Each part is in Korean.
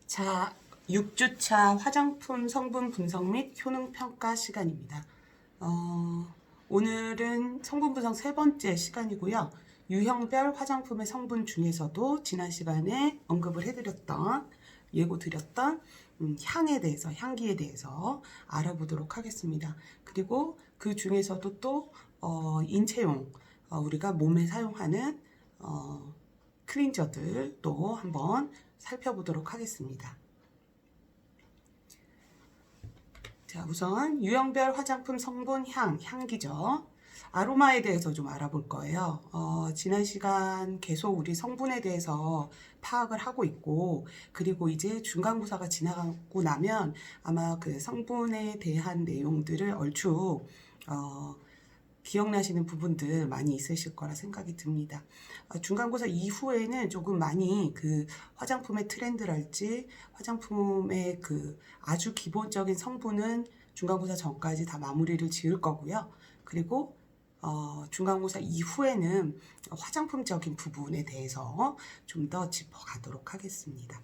자, 6주차 화장품 성분 분석 및 효능 평가 시간입니다. 오늘은 성분 분석 세 번째 시간이고요. 유형별 화장품의 성분 중에서도 지난 시간에 언급을 해드렸던, 예고 드렸던 향에 대해서, 향기에 대해서 알아보도록 하겠습니다. 그리고 그 중에서도 또 인체용, 우리가 몸에 사용하는 클린저들도 한번 살펴보도록 하겠습니다. 자, 우선 유형별 화장품 성분 향기죠. 아로마에 대해서 좀 알아볼 거예요. 지난 시간 계속 우리 성분에 대해서 파악을 하고 있고, 그리고 이제 중간고사가 지나가고 나면 아마 그 성분에 대한 내용들을 얼추 기억나시는 부분들 많이 있으실 거라 생각이 듭니다. 중간고사 이후에는 조금 많이 그 화장품의 트렌드랄지 화장품의 그 아주 기본적인 성분은 중간고사 전까지 다 마무리를 지을 거고요. 그리고 중간고사 이후에는 화장품적인 부분에 대해서 좀 더 짚어가도록 하겠습니다.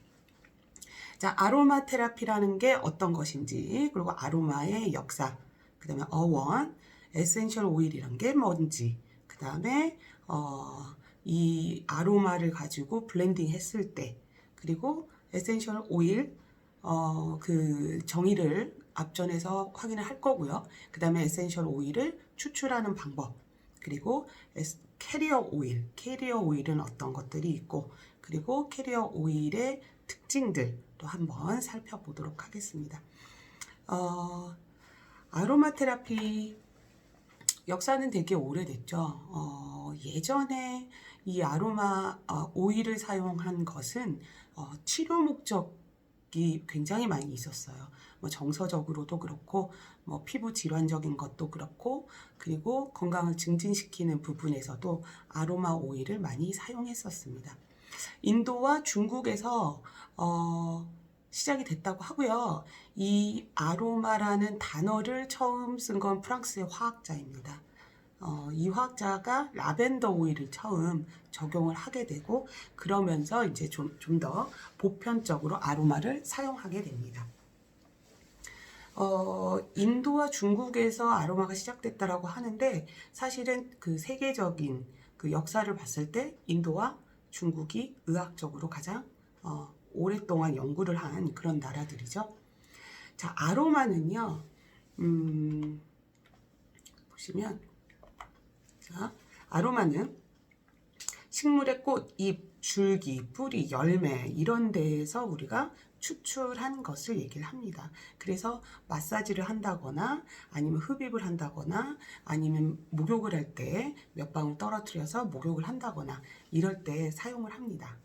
자, 아로마 테라피라는 게 어떤 것인지, 그리고 아로마의 역사, 그 다음에 어원, 에센셜 오일이란 게 뭔지, 그 다음에 이 아로마를 가지고 블렌딩 했을 때, 그리고 에센셜 오일 그 정의를 앞전에서 확인을 할 거고요. 그 다음에 에센셜 오일을 추출하는 방법, 그리고 캐리어 오일은 어떤 것들이 있고, 그리고 캐리어 오일의 특징들도 한번 살펴보도록 하겠습니다. 아로마 테라피 역사는 되게 오래됐죠. 예전에 이 아로마 오일을 사용한 것은 치료 목적이 굉장히 많이 있었어요. 뭐 정서적으로도 그렇고, 뭐 피부 질환적인 것도 그렇고, 그리고 건강을 증진시키는 부분에서도 아로마 오일을 많이 사용했었습니다. 인도와 중국에서 시작이 됐다고 하고요. 이 아로마라는 단어를 처음 쓴 건 프랑스의 화학자입니다. 이 화학자가 라벤더 오일을 처음 적용을 하게 되고, 그러면서 이제 좀 더 보편적으로 아로마를 사용하게 됩니다. 인도와 중국에서 아로마가 시작됐다라고 하는데, 사실은 그 세계적인 그 역사를 봤을 때 인도와 중국이 의학적으로 가장 오랫동안 연구를 한 그런 나라들이죠. 자, 아로마는요, 보시면, 자, 아로마는 식물의 꽃, 잎, 줄기, 뿌리, 열매 이런 데에서 우리가 추출한 것을 얘기를 합니다. 그래서 마사지를 한다거나 아니면 흡입을 한다거나 아니면 목욕을 할 때 몇 방울 떨어뜨려서 목욕을 한다거나 이럴 때 사용을 합니다.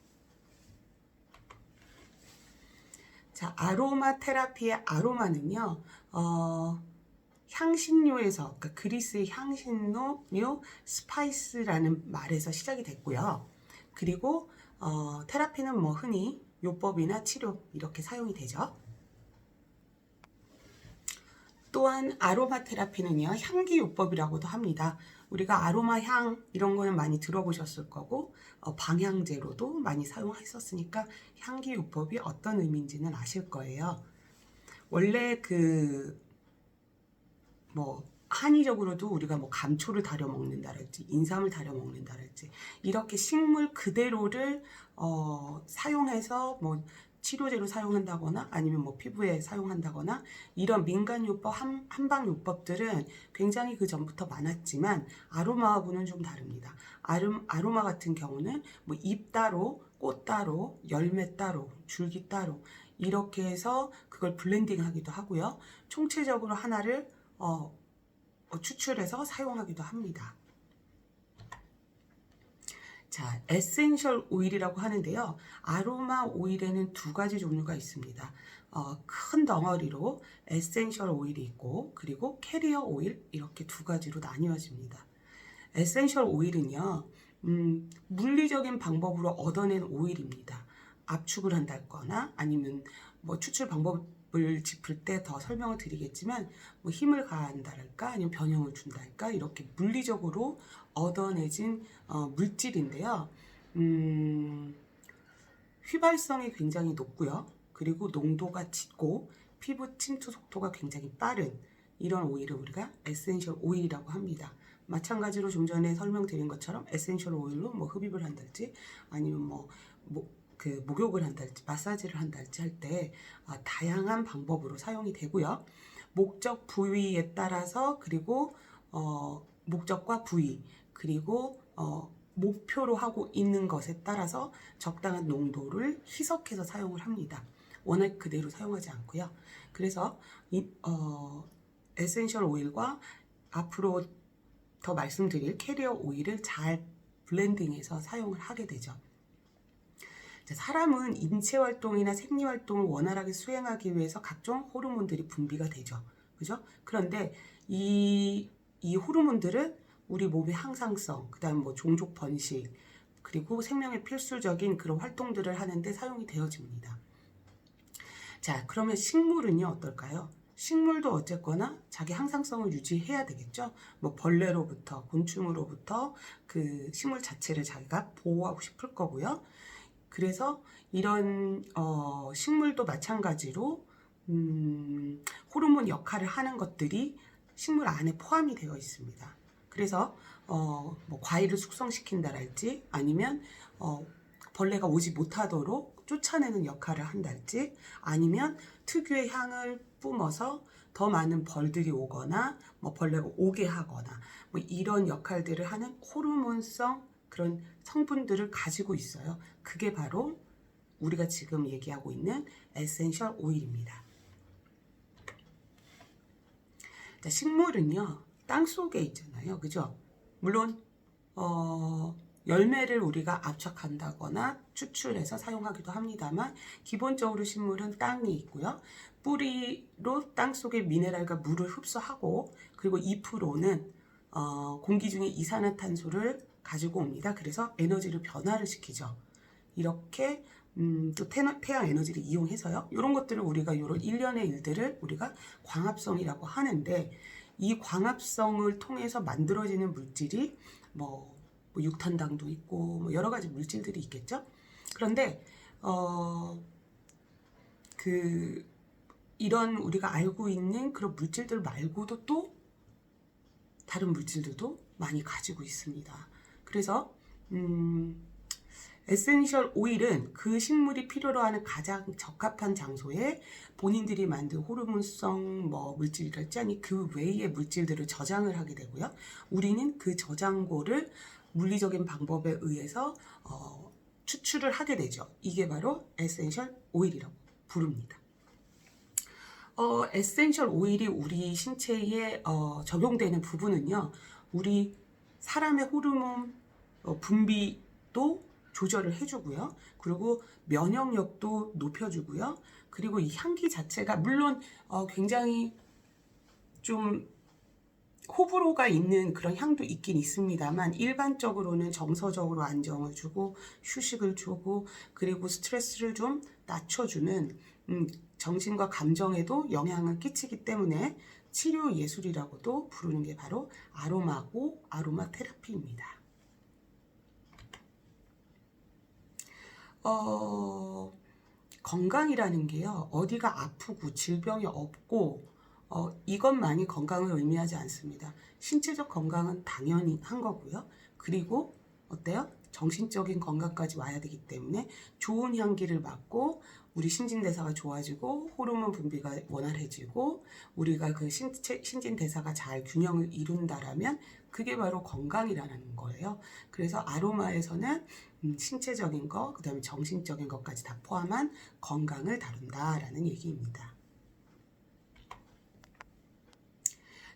자, 아로마 테라피의 아로마는요, 향신료에서, 그러니까 그리스의 향신료 스파이스라는 말에서 시작이 됐고요. 그리고 테라피는 뭐 흔히 요법이나 치료 이렇게 사용이 되죠. 또한 아로마 테라피는요, 향기 요법이라고도 합니다. 우리가 아로마 향 이런 거는 많이 들어보셨을 거고, 방향제로도 많이 사용했었으니까 향기 요법이 어떤 의미인지는 아실 거예요. 원래 한의적으로도 우리가 뭐 감초를 다려 먹는다랄지 인삼을 다려 먹는다랄지 이렇게 식물 그대로를 사용해서 뭐 치료제로 사용한다거나 아니면 뭐 피부에 사용한다거나 이런 민간요법, 한방요법들은 굉장히 그 전부터 많았지만 아로마하고는 좀 다릅니다. 아로마 같은 경우는 뭐 잎 따로, 꽃 따로, 열매 따로, 줄기 따로 이렇게 해서 그걸 블렌딩 하기도 하고요. 총체적으로 하나를 추출해서 사용하기도 합니다. 자, 에센셜 오일이라고 하는데요. 아로마 오일에는 두 가지 종류가 있습니다. 큰 덩어리로 에센셜 오일이 있고, 그리고 캐리어 오일 이렇게 두 가지로 나뉘어집니다. 에센셜 오일은요, 물리적인 방법으로 얻어낸 오일입니다. 압축을 한다거나 아니면 뭐 추출 방법을 짚을 때 더 설명을 드리겠지만 뭐 힘을 가한다랄까 아니면 변형을 준다랄까 이렇게 물리적으로 얻어내진 물질인데요. 휘발성이 굉장히 높고요. 그리고 농도가 짙고 피부 침투 속도가 굉장히 빠른 이런 오일을 우리가 에센셜 오일이라고 합니다. 마찬가지로 좀 전에 설명드린 것처럼 에센셜 오일로 뭐 흡입을 한달지 아니면 그 목욕을 한달지 마사지를 한달지 할 때 다양한 방법으로 사용이 되고요. 목적 부위에 따라서 그리고 목적과 부위 그리고 목표로 하고 있는 것에 따라서 적당한 농도를 희석해서 사용을 합니다. 워낙 그대로 사용하지 않고요. 그래서 에센셜 오일과 앞으로 더 말씀드릴 캐리어 오일을 잘 블렌딩해서 사용을 하게 되죠. 사람은 인체 활동이나 생리 활동을 원활하게 수행하기 위해서 각종 호르몬들이 분비가 되죠. 그죠? 그런데 이 호르몬들은 우리 몸의 항상성, 그다음 종족 번식, 그리고 생명에 필수적인 그런 활동들을 하는데 사용이 되어집니다. 자, 그러면 식물은요, 어떨까요? 식물도 어쨌거나 자기 항상성을 유지해야 되겠죠. 벌레로부터, 곤충으로부터 그 식물 자체를 자기가 보호하고 싶을 거고요. 그래서 이런 식물도 마찬가지로 호르몬 역할을 하는 것들이 식물 안에 포함이 되어 있습니다. 그래서 과일을 숙성시킨다랄지 아니면 벌레가 오지 못하도록 쫓아내는 역할을 한달지 아니면 특유의 향을 뿜어서 더 많은 벌들이 오거나 벌레가 오게 하거나 이런 역할들을 하는 호르몬성 그런 성분들을 가지고 있어요. 그게 바로 우리가 지금 얘기하고 있는 에센셜 오일입니다. 자, 식물은요, 땅 속에 있잖아요. 그죠? 물론 열매를 우리가 압착한다거나 추출해서 사용하기도 합니다만 기본적으로 식물은 땅이 있고요. 뿌리로 땅 속의 미네랄과 물을 흡수하고 그리고 잎으로는 공기 중에 이산화탄소를 가지고 옵니다. 그래서 에너지를 변화를 시키죠. 이렇게 또 태양 에너지를 이용해서요. 이런 것들을 우리가 이런 일련의 일들을 우리가 광합성이라고 하는데 이 광합성을 통해서 만들어지는 물질이 육탄당도 있고 여러 가지 물질들이 있겠죠. 그런데 이런 우리가 알고 있는 그런 물질들 말고도 또 다른 물질들도 많이 가지고 있습니다. 그래서 에센셜 오일은 그 식물이 필요로 하는 가장 적합한 장소에 본인들이 만든 호르몬성 물질이랄지 아니 그 외의 물질들을 저장을 하게 되고요. 우리는 그 저장고를 물리적인 방법에 의해서 추출을 하게 되죠. 이게 바로 에센셜 오일이라고 부릅니다. 에센셜 오일이 우리 신체에 적용되는 부분은요. 우리 사람의 호르몬 분비도 조절을 해주고요. 그리고 면역력도 높여주고요. 그리고 이 향기 자체가 물론 굉장히 좀 호불호가 있는 그런 향도 있긴 있습니다만 일반적으로는 정서적으로 안정을 주고 휴식을 주고 그리고 스트레스를 좀 낮춰주는 정신과 감정에도 영향을 끼치기 때문에 치료 예술이라고도 부르는 게 바로 아로마고 아로마 테라피입니다. 건강이라는 게요, 어디가 아프고 질병이 없고 이것만이 건강을 의미하지 않습니다. 신체적 건강은 당연히 한 거고요. 그리고 어때요? 정신적인 건강까지 와야 되기 때문에 좋은 향기를 맡고 우리 신진대사가 좋아지고 호르몬 분비가 원활해지고 우리가 그 신진대사가 잘 균형을 이룬다라면 그게 바로 건강이라는 거예요. 그래서 아로마에서는 신체적인 거, 그 다음에 정신적인 것까지 다 포함한 건강을 다룬다라는 얘기입니다.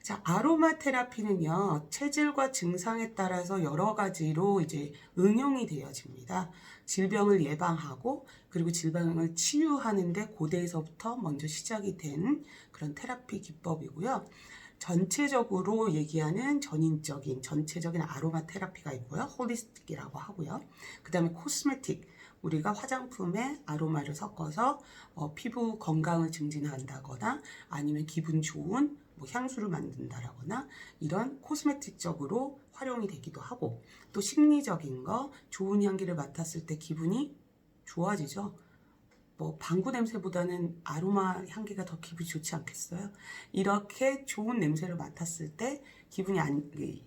자, 아로마 테라피는요, 체질과 증상에 따라서 여러 가지로 이제 응용이 되어집니다. 질병을 예방하고, 그리고 질병을 치유하는데 고대에서부터 먼저 시작이 된 그런 테라피 기법이고요. 전체적으로 얘기하는 전체적인 아로마 테라피가 있고요. 홀리스틱이라고 하고요. 그 다음에 코스메틱, 우리가 화장품에 아로마를 섞어서 피부 건강을 증진한다거나 아니면 기분 좋은 향수를 만든다라거나 이런 코스메틱적으로 활용이 되기도 하고 또 심리적인 거, 좋은 향기를 맡았을 때 기분이 좋아지죠. 뭐 방구 냄새보다는 아로마 향기가 더 기분이 좋지 않겠어요? 이렇게 좋은 냄새를 맡았을 때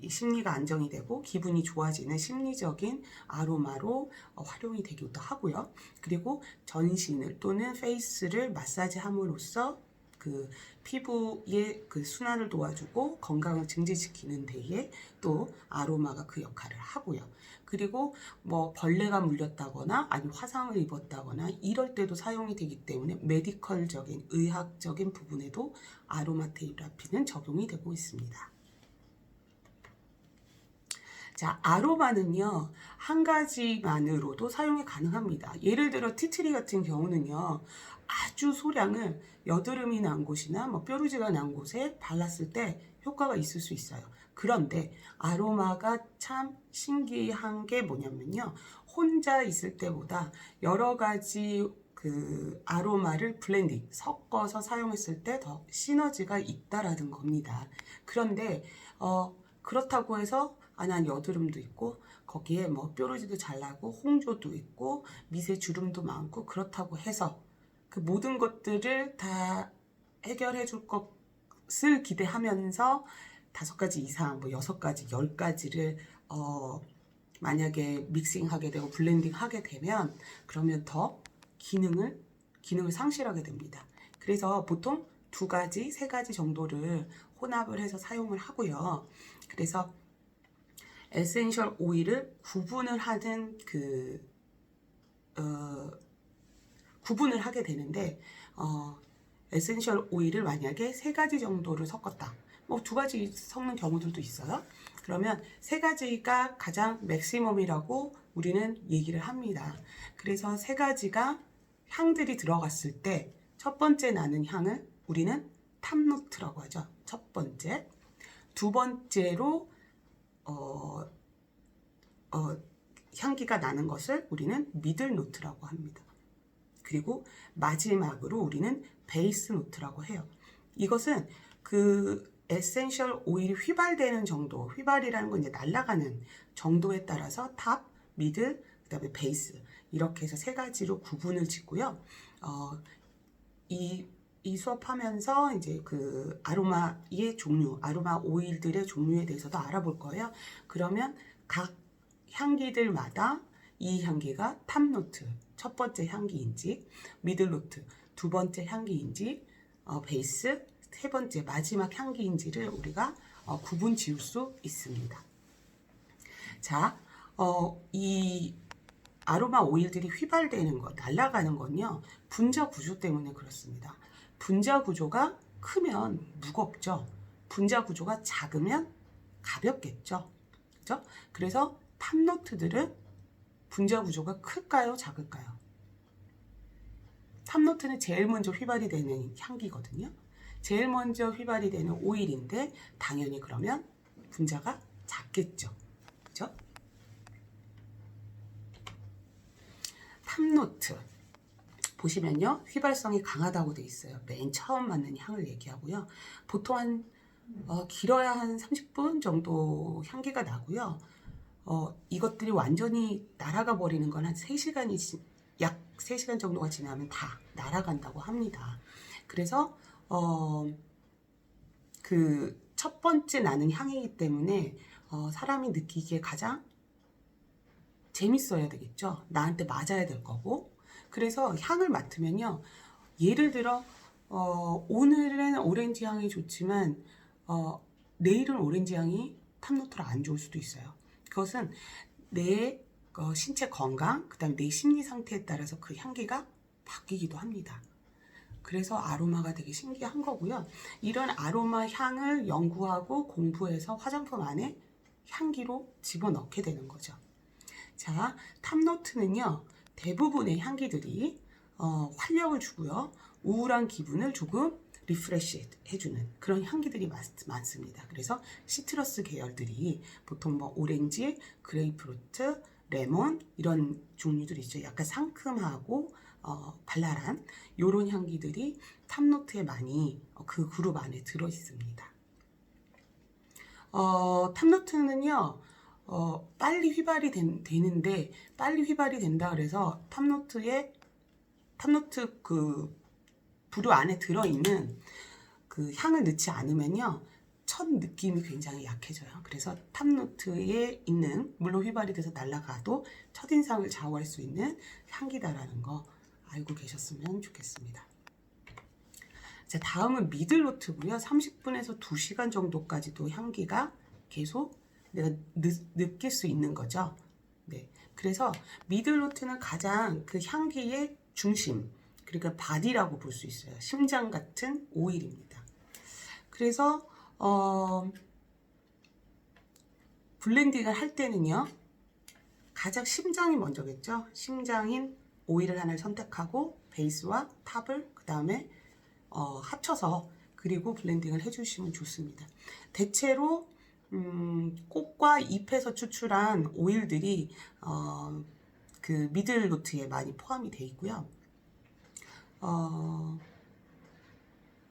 심리가 안정이 되고 기분이 좋아지는 심리적인 아로마로 활용이 되기도 하고요. 그리고 전신을 또는 페이스를 마사지함으로써 그 피부의 그 순환을 도와주고 건강을 증진시키는 데에 또 아로마가 그 역할을 하고요. 그리고 뭐 벌레가 물렸다거나 아니면 화상을 입었다거나 이럴 때도 사용이 되기 때문에 메디컬적인 의학적인 부분에도 아로마 테라피는 적용이 되고 있습니다. 자, 아로마는요, 한 가지만으로도 사용이 가능합니다. 예를 들어 티트리 같은 경우는요, 아주 소량을 여드름이 난 곳이나 뭐 뾰루지가 난 곳에 발랐을 때 효과가 있을 수 있어요. 그런데 아로마가 참 신기한 게 뭐냐면요, 혼자 있을 때보다 여러 가지 그 아로마를 블렌딩, 섞어서 사용했을 때 더 시너지가 있다라는 겁니다. 그런데 그렇다고 해서 난 여드름도 있고 거기에 뭐 뾰루지도 잘 나고 홍조도 있고 미세 주름도 많고 그렇다고 해서 그 모든 것들을 다 해결해 줄 것을 기대하면서 5가지 이상, 뭐 6가지, 10가지를 만약에 믹싱하게 되고 블렌딩하게 되면 그러면 더 기능을 상실하게 됩니다. 그래서 보통 2가지, 3가지 정도를 혼합을 해서 사용을 하고요. 그래서 에센셜 오일을 구분을 하는 구분을 하게 되는데 에센셜 오일을 만약에 3가지 정도를 섞었다. 뭐 2가지 섞는 경우들도 있어요. 그러면 3가지가 가장 맥시멈이라고 우리는 얘기를 합니다. 그래서 3가지가 향들이 들어갔을 때 첫 번째 나는 향을 우리는 탑노트라고 하죠. 첫 번째. 두 번째로 향기가 나는 것을 우리는 미들 노트라고 합니다. 그리고 마지막으로 우리는 베이스 노트라고 해요. 이것은 그 에센셜 오일이 휘발되는 정도, 휘발이라는 건 이제 날아가는 정도에 따라서 탑, 미들, 그 다음에 베이스 이렇게 해서 3가지로 구분을 짓고요. 이 수업하면서 이제 그 아로마의 종류, 아로마 오일들의 종류에 대해서도 알아볼 거예요. 그러면 각 향기들마다 이 향기가 탑노트, 첫 번째 향기인지, 미들노트, 2번째 향기인지, 베이스, 3번째 마지막 향기인지를 우리가 구분 지을 수 있습니다. 자, 이 아로마 오일들이 휘발되는 것, 날아가는 건요, 분자 구조 때문에 그렇습니다. 분자 구조가 크면 무겁죠. 분자 구조가 작으면 가볍겠죠. 그죠? 그래서 탑노트들은 분자 구조가 클까요? 작을까요? 탑노트는 제일 먼저 휘발이 되는 향기거든요. 제일 먼저 휘발이 되는 오일인데 당연히 그러면 분자가 작겠죠. 그죠? 탑노트 보시면요, 휘발성이 강하다고 돼 있어요. 맨 처음 맡는 향을 얘기하고요. 보통 길어야 한 30분 정도 향기가 나고요. 이것들이 완전히 날아가 버리는 건 한 3시간이 약 3시간 정도가 지나면 다 날아간다고 합니다. 그래서 그 첫 번째 나는 향이기 때문에 사람이 느끼기에 가장 재밌어야 되겠죠. 나한테 맞아야 될 거고. 그래서 향을 맡으면요, 예를 들어 오늘은 오렌지 향이 좋지만 내일은 오렌지 향이 탑노트로 안 좋을 수도 있어요. 그것은 내 신체 건강, 그 다음에 내 심리 상태에 따라서 그 향기가 바뀌기도 합니다. 그래서 아로마가 되게 신기한 거고요. 이런 아로마 향을 연구하고 공부해서 화장품 안에 향기로 집어넣게 되는 거죠. 자, 탑노트는요, 대부분의 향기들이 활력을 주고요, 우울한 기분을 조금 리프레시 해주는 그런 향기들이 많습니다. 그래서 시트러스 계열들이 보통 뭐 오렌지, 그레이프루트, 레몬 이런 종류들이 있죠. 약간 상큼하고 발랄한 이런 향기들이 탑노트에 많이 그 그룹 안에 들어 있습니다. 탑노트는요, 빨리 휘발이 되는데, 빨리 휘발이 된다 그래서 탑노트의 탑노트 그 부류 안에 들어있는 그 향을 넣지 않으면요, 첫 느낌이 굉장히 약해져요. 그래서 탑노트에 있는, 물론 휘발이 돼서 날아가도 첫인상을 좌우할 수 있는 향기다라는 거 알고 계셨으면 좋겠습니다. 자, 다음은 미들노트고요. 30분에서 2시간 정도까지도 향기가 계속 내가 느낄 수 있는 거죠. 네, 그래서 미들노트는 가장 그 향기의 중심, 그러니까 바디라고 볼 수 있어요. 심장 같은 오일입니다. 그래서 블렌딩을 할 때는요, 가장 심장이 먼저겠죠. 심장인 오일을 하나를 선택하고 베이스와 탑을 그 다음에 합쳐서 그리고 블렌딩을 해주시면 좋습니다. 대체로 꽃과 잎에서 추출한 오일들이 그 미들 노트에 많이 포함이 되어 있고요.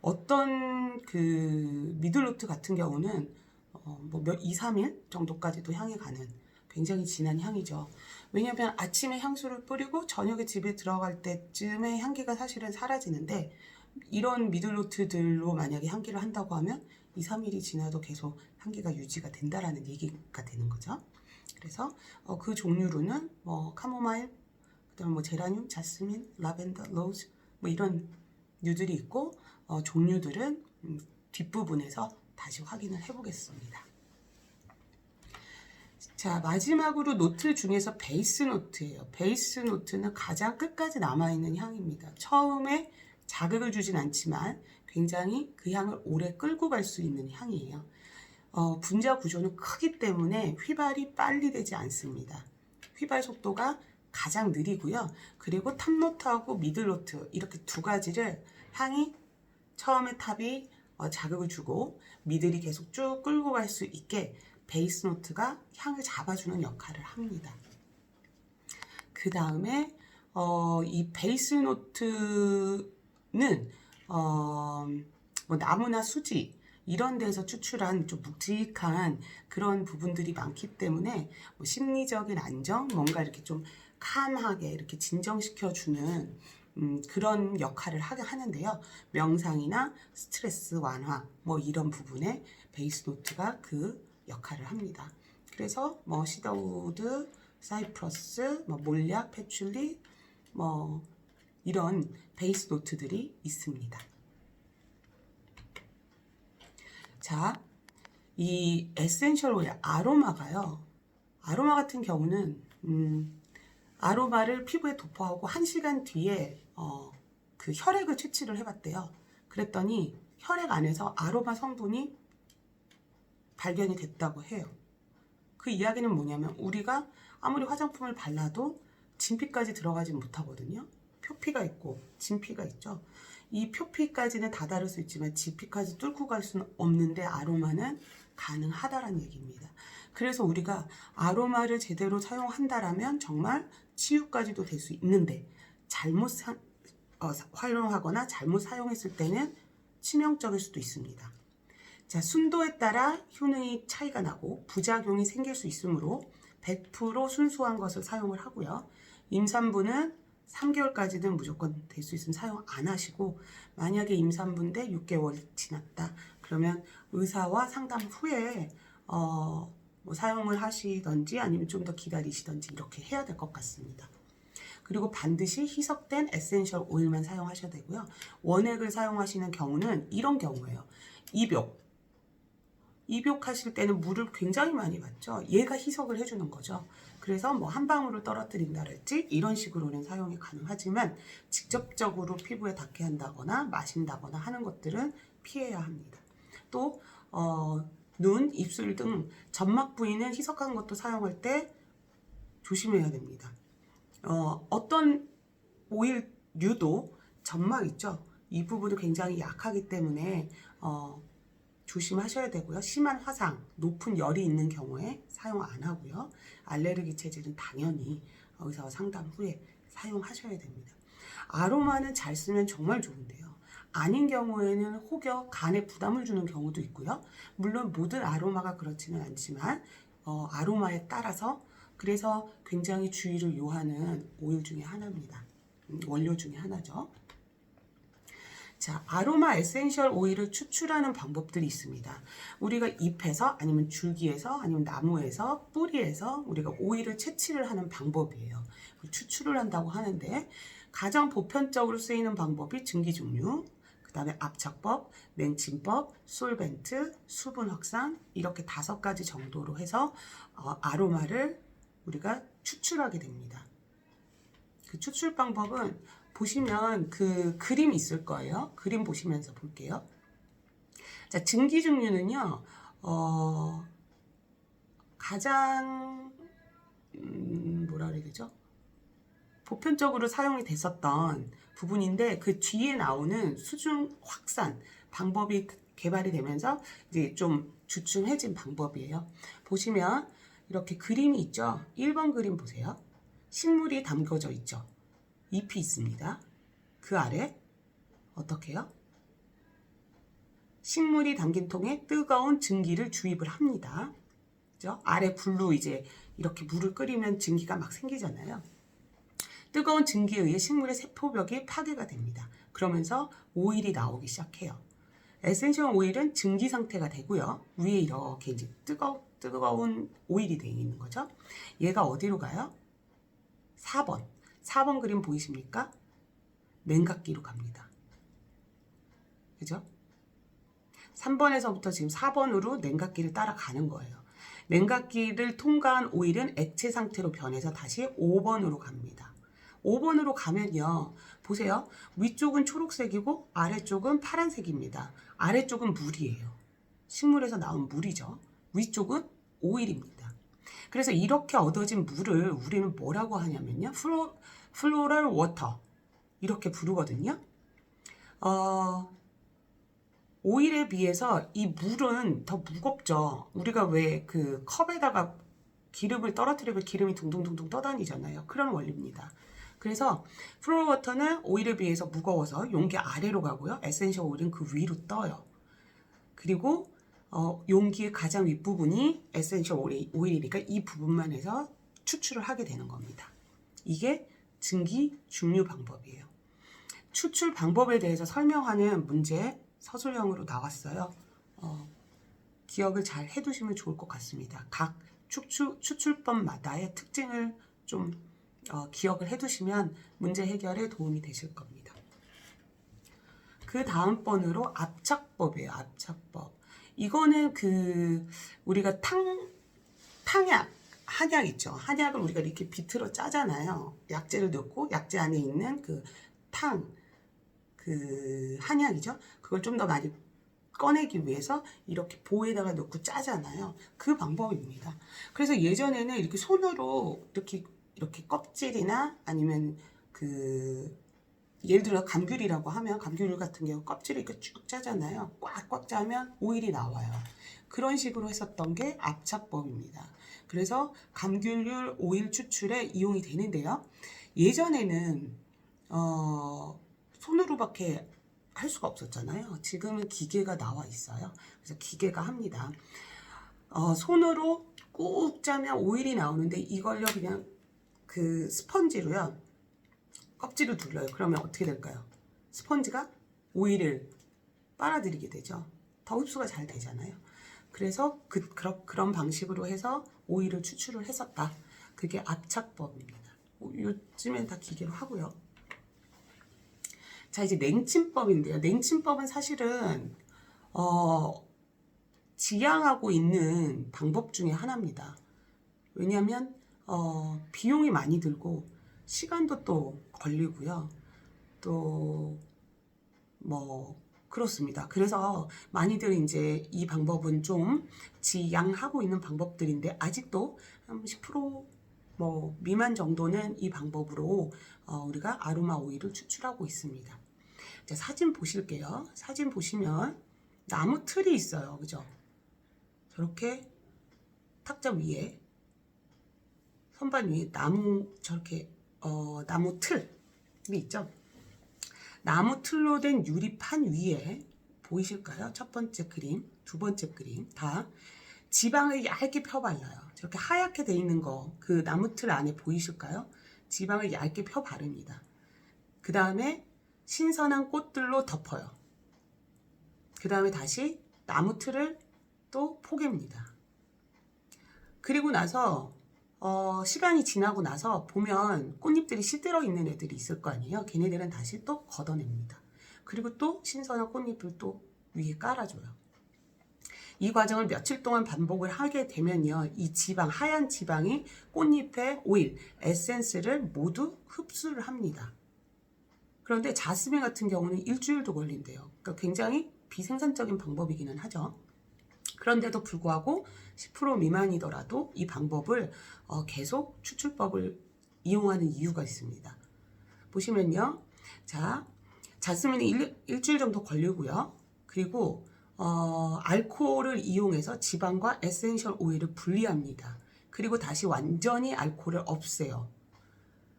어떤 그 미들 노트 같은 경우는 뭐 2, 3일 정도까지도 향이 가는 굉장히 진한 향이죠. 왜냐하면 아침에 향수를 뿌리고 저녁에 집에 들어갈 때쯤에 향기가 사실은 사라지는데, 이런 미들노트들로 만약에 향기를 한다고 하면 2, 3일이 지나도 계속 향기가 유지가 된다라는 얘기가 되는 거죠. 그래서 그 종류로는 뭐 카모마일, 그다음에 뭐 제라늄, 자스민, 라벤더, 로즈 뭐 이런 류들이 있고, 종류들은 뒷부분에서 다시 확인을 해보겠습니다. 자, 마지막으로 노트 중에서 베이스 노트예요. 베이스 노트는 가장 끝까지 남아있는 향입니다. 처음에 자극을 주진 않지만 굉장히 그 향을 오래 끌고 갈 수 있는 향이에요. 분자 구조는 크기 때문에 휘발이 빨리 되지 않습니다. 휘발 속도가 가장 느리고요. 그리고 탑노트하고 미들노트 이렇게 두 가지를 향이 처음에 탑이 자극을 주고 미들이 계속 쭉 끌고 갈 수 있게 베이스 노트가 향을 잡아주는 역할을 합니다. 그 다음에 이 베이스 노트는 뭐 나무나 수지 이런 데서 추출한 좀 묵직한 그런 부분들이 많기 때문에 뭐 심리적인 안정, 뭔가 이렇게 좀 캄하게 이렇게 진정시켜주는 그런 역할을 하는데요. 명상이나 스트레스 완화 뭐 이런 부분에 베이스 노트가 그 역할을 합니다. 그래서 뭐 시더우드, 사이프러스, 뭐 몰약, 패출리 뭐 이런 베이스 노트들이 있습니다. 자, 이 에센셜 오일 아로마가요. 아로마 같은 경우는 아로마를 피부에 도포하고 1시간 뒤에 그 혈액을 채취를 해봤대요. 그랬더니 혈액 안에서 아로마 성분이 발견이 됐다고 해요. 그 이야기는 뭐냐면 우리가 아무리 화장품을 발라도 진피까지 들어가지 못하거든요. 표피가 있고 진피가 있죠. 이 표피까지는 다다를 수 있지만 진피까지 뚫고 갈 수는 없는데 아로마는 가능하다라는 얘기입니다. 그래서 우리가 아로마를 제대로 사용한다라면 정말 치유까지도 될 수 있는데 잘못 활용하거나 잘못 사용했을 때는 치명적일 수도 있습니다. 자, 순도에 따라 효능이 차이가 나고 부작용이 생길 수 있으므로 100% 순수한 것을 사용을 하고요. 임산부는 3개월까지는 무조건 될 수 있으면 사용 안 하시고, 만약에 임산부인데 6개월 지났다 그러면 의사와 상담 후에 뭐 사용을 하시던지 아니면 좀 더 기다리시던지 이렇게 해야 될 것 같습니다. 그리고 반드시 희석된 에센셜 오일만 사용하셔야 되고요. 원액을 사용하시는 경우는 이런 경우예요. 입욕하실 때는 물을 굉장히 많이 받죠. 얘가 희석을 해주는 거죠. 그래서 뭐 한 방울을 떨어뜨린다랄지 이런 식으로는 사용이 가능하지만 직접적으로 피부에 닿게 한다거나 마신다거나 하는 것들은 피해야 합니다. 또 눈, 입술 등 점막 부위는 희석한 것도 사용할 때 조심해야 됩니다. 어떤 오일류도 점막 있죠. 이 부분이 굉장히 약하기 때문에 조심하셔야 되고요. 심한 화상, 높은 열이 있는 경우에 사용 안 하고요. 알레르기 체질은 당연히 의사와 상담 후에 사용하셔야 됩니다. 아로마는 잘 쓰면 정말 좋은데요. 아닌 경우에는 혹여 간에 부담을 주는 경우도 있고요. 물론 모든 아로마가 그렇지는 않지만 아로마에 따라서 그래서 굉장히 주의를 요하는 오일 중에 하나입니다. 원료 중에 하나죠. 자, 아로마 에센셜 오일을 추출하는 방법들이 있습니다. 우리가 잎에서 아니면 줄기에서 아니면 나무에서 뿌리에서 우리가 오일을 채취를 하는 방법이에요. 추출을 한다고 하는데 가장 보편적으로 쓰이는 방법이 증기 증류, 그 다음에 압착법, 냉침법, 솔벤트, 수분 확산 이렇게 5가지 정도로 해서 아로마를 우리가 추출하게 됩니다. 그 추출 방법은 보시면 그 그림 있을 거예요. 그림 보시면서 볼게요. 자, 증기 증류는요, 가장 뭐라 그래야 되죠? 보편적으로 사용이 됐었던 부분인데 그 뒤에 나오는 수중 확산 방법이 개발이 되면서 이제 좀 주춤해진 방법이에요. 보시면 이렇게 그림이 있죠. 1번 그림 보세요. 식물이 담겨져 있죠. 잎이 있습니다. 그 아래 어떻게 해요? 식물이 담긴 통에 뜨거운 증기를 주입을 합니다. 그죠? 아래 불로 이제 이렇게 물을 끓이면 증기가 막 생기잖아요. 뜨거운 증기에 의해 식물의 세포벽이 파괴가 됩니다. 그러면서 오일이 나오기 시작해요. 에센셜 오일은 증기 상태가 되고요. 위에 이렇게 이제 뜨거운 오일이 되어 있는 거죠. 얘가 어디로 가요? 4번 그림 보이십니까? 냉각기로 갑니다. 그죠? 3번에서부터 지금 4번으로 냉각기를 따라가는 거예요. 냉각기를 통과한 오일은 액체 상태로 변해서 다시 5번으로 갑니다. 5번으로 가면요. 보세요. 위쪽은 초록색이고 아래쪽은 파란색입니다. 아래쪽은 물이에요. 식물에서 나온 물이죠. 위쪽은 오일입니다. 그래서 이렇게 얻어진 물을 우리는 뭐라고 하냐면요. 플로럴 워터 이렇게 부르거든요. 오일에 비해서 이 물은 더 무겁죠. 우리가 왜 그 컵에다가 기름을 떨어뜨리면 기름이 둥둥둥둥 떠다니잖아요. 그런 원리입니다. 그래서 플로럴 워터는 오일에 비해서 무거워서 용기 아래로 가고요. 에센셜 오일은 그 위로 떠요. 그리고 용기의 가장 윗부분이 에센셜 오일이니까 이 부분만 해서 추출을 하게 되는 겁니다. 이게 증기 증류 방법이에요. 추출 방법에 대해서 설명하는 문제 서술형으로 나왔어요. 기억을 잘 해두시면 좋을 것 같습니다. 각 추출법마다의 특징을 좀 기억을 해두시면 문제 해결에 도움이 되실 겁니다. 그 다음 번으로 압착법이에요. 압착법. 이거는 우리가 한약 있죠. 한약을 우리가 이렇게 비틀어 짜잖아요. 약재를 넣고 약재 안에 있는 한약이죠. 그걸 좀 더 많이 꺼내기 위해서 이렇게 보에다가 넣고 짜잖아요. 그 방법입니다. 그래서 예전에는 이렇게 손으로 이렇게 껍질이나 아니면 예를 들어 감귤이라고 하면 감귤 같은 경우 껍질을 이렇게 쭉 짜잖아요. 꽉꽉 짜면 오일이 나와요. 그런 식으로 했었던 게 압착법입니다. 그래서 감귤 오일 추출에 이용이 되는데요. 예전에는 손으로밖에 할 수가 없었잖아요. 지금은 기계가 나와 있어요. 그래서 기계가 합니다. 손으로 꾹 짜면 오일이 나오는데 이걸요 그냥 스펀지로요. 껍질을 둘러요. 그러면 어떻게 될까요? 스펀지가 오일을 빨아들이게 되죠. 더 흡수가 잘 되잖아요. 그래서 그런 방식으로 해서 오일을 추출을 했었다. 그게 압착법입니다. 요즘엔 다 기계로 하고요. 자, 이제 냉침법인데요. 냉침법은 사실은 지향하고 있는 방법 중에 하나입니다. 왜냐하면 비용이 많이 들고 시간도 또 걸리고요. 또 그렇습니다. 그래서 많이들 이제 이 방법은 좀 지양하고 있는 방법들인데 아직도 한 10% 미만 정도는 이 방법으로 우리가 아로마 오일을 추출하고 있습니다. 자, 사진 보실게요. 사진 보시면 나무 틀이 있어요. 그죠? 저렇게 탁자 위에 선반 위에 저렇게 나무 틀이 있죠? 나무 틀로 된 유리판 위에 보이실까요? 첫 번째 그림, 두 번째 그림 다 지방을 얇게 펴발라요. 저렇게 하얗게 돼 있는 거 그 나무 틀 안에 보이실까요? 지방을 얇게 펴 바릅니다. 그 다음에 신선한 꽃들로 덮어요. 그 다음에 다시 나무 틀을 또 포갭니다. 그리고 나서 시간이 지나고 나서 보면 꽃잎들이 시들어 있는 애들이 있을 거 아니에요. 걔네들은 다시 또 걷어냅니다. 그리고 또 신선한 꽃잎을 또 위에 깔아줘요. 이 과정을 며칠 동안 반복을 하게 되면요, 이 지방, 하얀 지방이 꽃잎의 오일, 에센스를 모두 흡수를 합니다. 그런데 자스민 같은 경우는 일주일도 걸린대요. 그러니까 굉장히 비생산적인 방법이기는 하죠. 그런데도 불구하고 10% 미만이더라도 이 방법을 계속 추출법을 이용하는 이유가 있습니다. 보시면요, 자, 자스민은 일주일 정도 걸리고요. 그리고 알코올을 이용해서 지방과 에센셜 오일을 분리합니다. 그리고 다시 완전히 알코올을 없애요.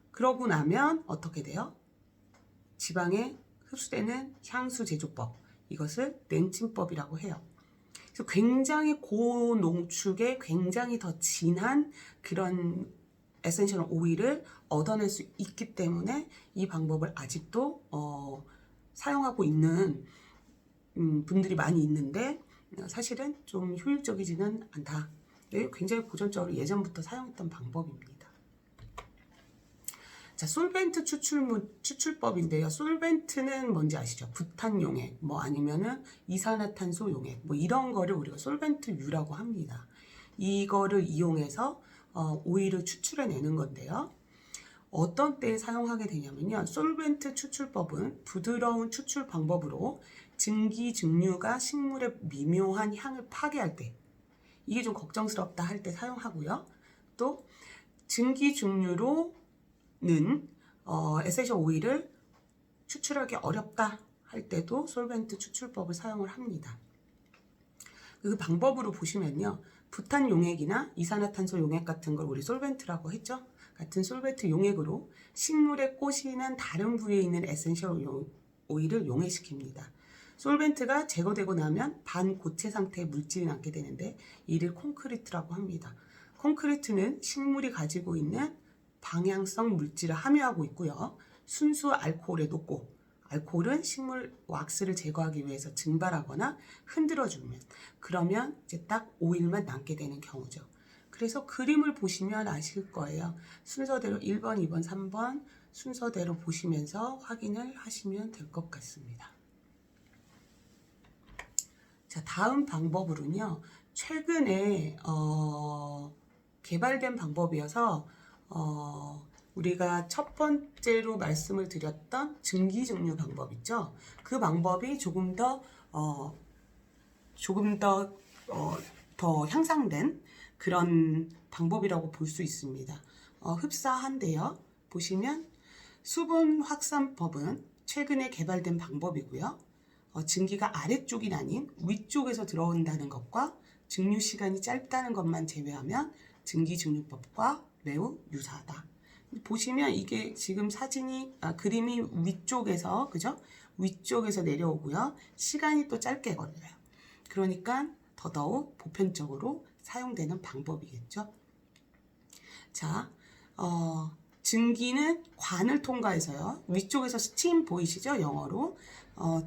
그러고 나면 어떻게 돼요? 지방에 흡수되는 향수 제조법, 이것을 냉침법이라고 해요. 그래서 굉장히 고농축의 굉장히 더 진한 그런 에센셜 오일을 얻어낼 수 있기 때문에 이 방법을 아직도 사용하고 있는 분들이 많이 있는데 사실은 좀 효율적이지는 않다. 굉장히 고전적으로 예전부터 사용했던 방법입니다. 자, 솔벤트 추출법인데요. 솔벤트는 뭔지 아시죠? 부탄 용액, 뭐 아니면은 이산화탄소 용액, 뭐 이런 거를 우리가 솔벤트유라고 합니다. 이거를 이용해서 오일을 추출해내는 건데요. 어떤 때에 사용하게 되냐면요, 솔벤트 추출법은 부드러운 추출 방법으로 증기증류가 식물의 미묘한 향을 파괴할 때, 이게 좀 걱정스럽다 할 때 사용하고요. 또 증기증류로는 에센셜 오일을 추출하기 어렵다 할 때도 솔벤트 추출법을 사용을 합니다. 그 방법으로 보시면요, 부탄 용액이나 이산화탄소 용액 같은 걸 우리 솔벤트라고 했죠. 같은 솔벤트 용액으로 식물의 꽃이나 다른 부위에 있는 에센셜 오일을 용해시킵니다. 솔벤트가 제거되고 나면 반고체 상태의 물질이 남게 되는데 이를 콘크리트라고 합니다. 콘크리트는 식물이 가지고 있는 방향성 물질을 함유하고 있고요. 순수 알코올에 녹고, 알코올은 식물 왁스를 제거하기 위해서 증발하거나 흔들어주면, 그러면 이제 딱 오일만 남게 되는 경우죠. 그래서 그림을 보시면 아실 거예요. 순서대로 1번, 2번, 3번 순서대로 보시면서 확인을 하시면 될 것 같습니다. 자, 다음 방법으로는요, 최근에 개발된 방법이어서 우리가 첫 번째로 말씀을 드렸던 증기증류 방법 있죠? 그 방법이 조금 더 향상된 그런 방법이라고 볼 수 있습니다. 흡사한데요. 보시면 수분 확산법은 최근에 개발된 방법이고요. 증기가 아래쪽이 아닌 위쪽에서 들어온다는 것과 증류 시간이 짧다는 것만 제외하면 증기증류법과 매우 유사하다. 보시면 이게 지금 그림이 위쪽에서, 그죠? 위쪽에서 내려오고요. 시간이 또 짧게 걸려요. 그러니까 더더욱 보편적으로 사용되는 방법이겠죠. 자, 증기는 관을 통과해서요. 위쪽에서 스팀 보이시죠? 영어로.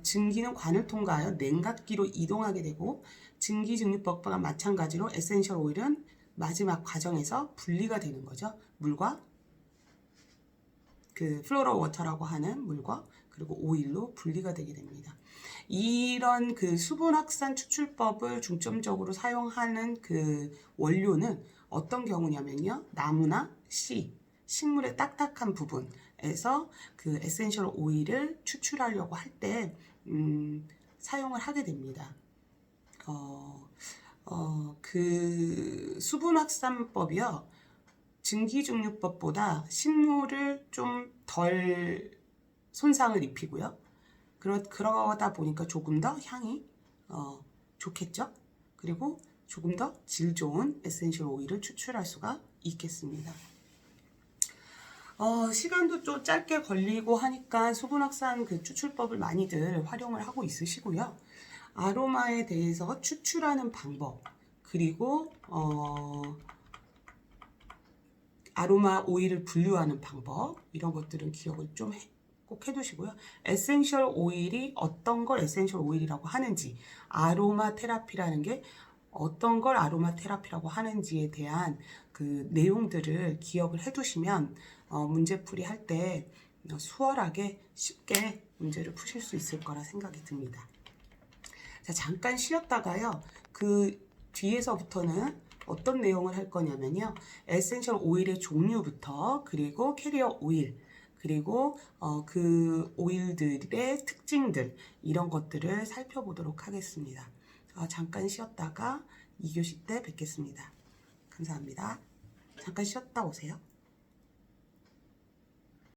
증기는 관을 통과하여 냉각기로 이동하게 되고, 증기증류법과 마찬가지로 에센셜 오일은 마지막 과정에서 분리가 되는 거죠. 물과 그 플로러 워터라고 하는 물과 그리고 오일로 분리가 되게 됩니다. 이런 그 수분 확산 추출법을 중점적으로 사용하는 그 원료는 어떤 경우냐면요, 나무나 씨, 식물의 딱딱한 부분에서 그 에센셜 오일을 추출하려고 할 때 사용을 하게 됩니다. 그 수분 확산법이요, 증기증류법보다 식물을 좀 덜 손상을 입히고요. 그러다 보니까 조금 더 향이 좋겠죠. 그리고 조금 더 질 좋은 에센셜 오일을 추출할 수가 있겠습니다. 시간도 좀 짧게 걸리고 하니까 수분 확산 그 추출법을 많이들 활용을 하고 있으시고요. 아로마에 대해서 추출하는 방법, 그리고 아로마 오일을 분류하는 방법, 이런 것들은 기억을 좀 꼭 해두시고요. 에센셜 오일이 어떤 걸 에센셜 오일이라고 하는지, 아로마 테라피라는 게 어떤 걸 아로마 테라피라고 하는지에 대한 그 내용들을 기억을 해두시면 문제풀이 할 때 수월하게 쉽게 문제를 푸실 수 있을 거라 생각이 듭니다. 자, 잠깐 쉬었다가요. 그 뒤에서부터는 어떤 내용을 할 거냐면요. 에센셜 오일의 종류부터, 그리고 캐리어 오일, 그리고 그 오일들의 특징들, 이런 것들을 살펴보도록 하겠습니다. 잠깐 쉬었다가 2교시 때 뵙겠습니다. 감사합니다. 잠깐 쉬었다 오세요.